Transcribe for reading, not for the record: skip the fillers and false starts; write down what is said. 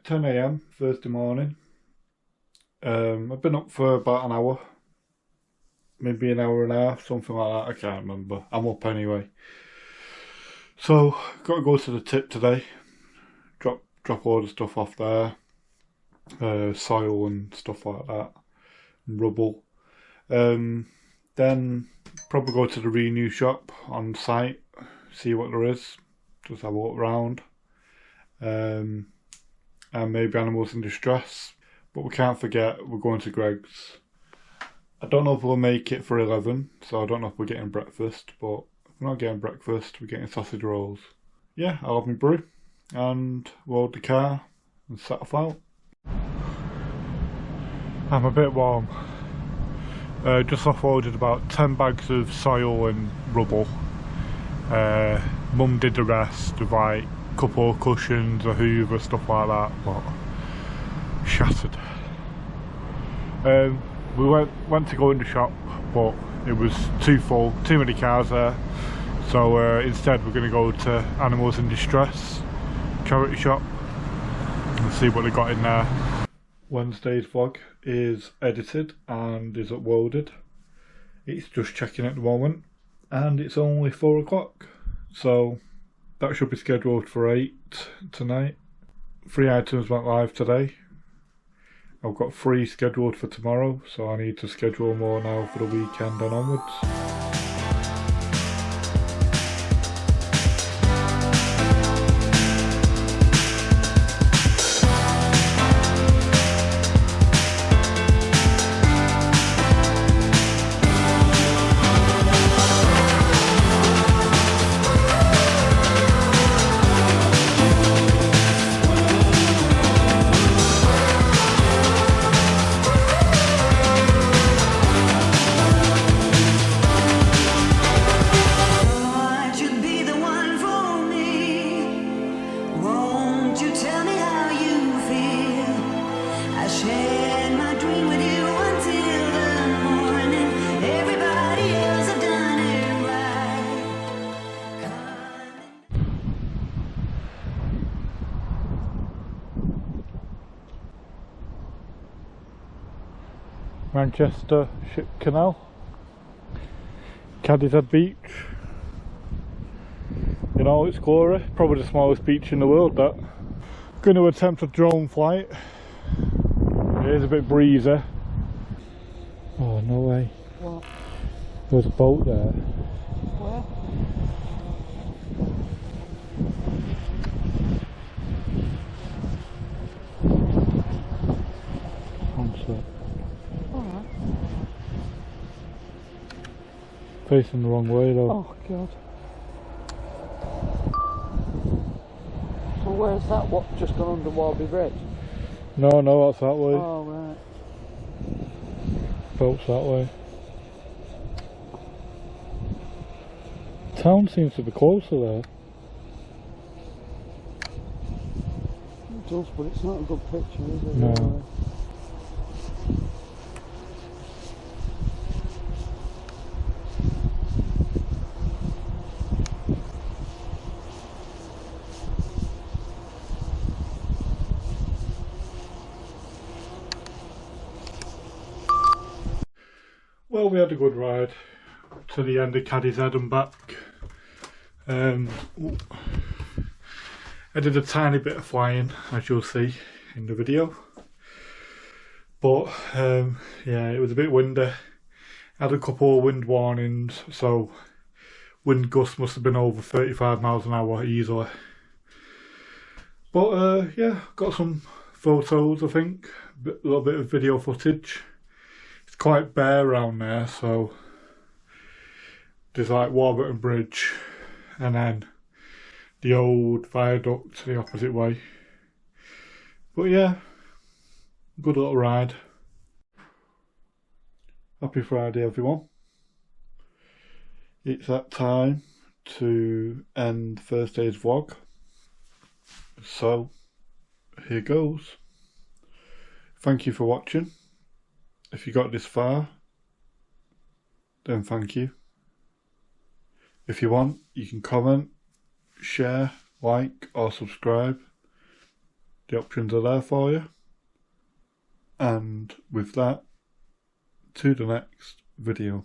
10 AM Thursday morning. I've been up for about an hour, maybe an hour and a half, something like that. I can't remember. I'm up anyway. So, got to go to the tip today. Drop all the stuff off there. Soil and stuff like that. And rubble. Then probably go to the renew shop on site, see what there is. Just have a look around. And maybe animals in distress. But we can't forget we're going to Greg's. I don't know if we'll make it for 11, so I don't know if we're getting breakfast, but if we're not getting breakfast, we're getting sausage rolls. Yeah, I'll have my brew and load the car and set off out. I'm a bit warm. Just offloaded about 10 bags of soil and rubble. Mum did the rest of like a couple of cushions, a hoover, stuff like that, but shattered. We went to go in the shop, but it was too full, too many cars there. So instead we're going to go to Animals in Distress charity shop and see what they got in there. Wednesday's vlog is edited and is uploaded. It's just checking at the moment and it's only 4 o'clock, so that should be scheduled for 8 tonight. 3 items went live today. I've got 3 scheduled for tomorrow, so I need to schedule more now for the weekend and onwards. Manchester Ship Canal, Cadishead Beach, in all its glory, probably the smallest beach in the world that. Going to attempt a drone flight. It is a bit breezy. Oh no way. What? There's a boat there. Where? Sunset. Alright. Facing the wrong way though. Oh god. So where's that? What, just gone under Warby Bridge? No, that's that way. Oh right. Boat's that way. Town seems to be closer there. It does, but it's not a good picture, is it? No. Well, we had a good ride to the end of Cadishead and back. I did a tiny bit of flying, as you'll see in the video, but yeah, it was a bit windy. I had a couple of wind warnings, so wind gusts must have been over 35 miles an hour easily. But yeah, got some photos, I think, a little bit of video footage. It's quite bare around there, so there's like Warburton Bridge and then the old viaduct the opposite way. But yeah, good little ride. Happy Friday everyone. It's that time to end Thursday's vlog. So here goes. Thank you for watching. If you got this far, then thank you. If you want, you can comment, share, like or subscribe. the options are there for you. And with that, to the next video.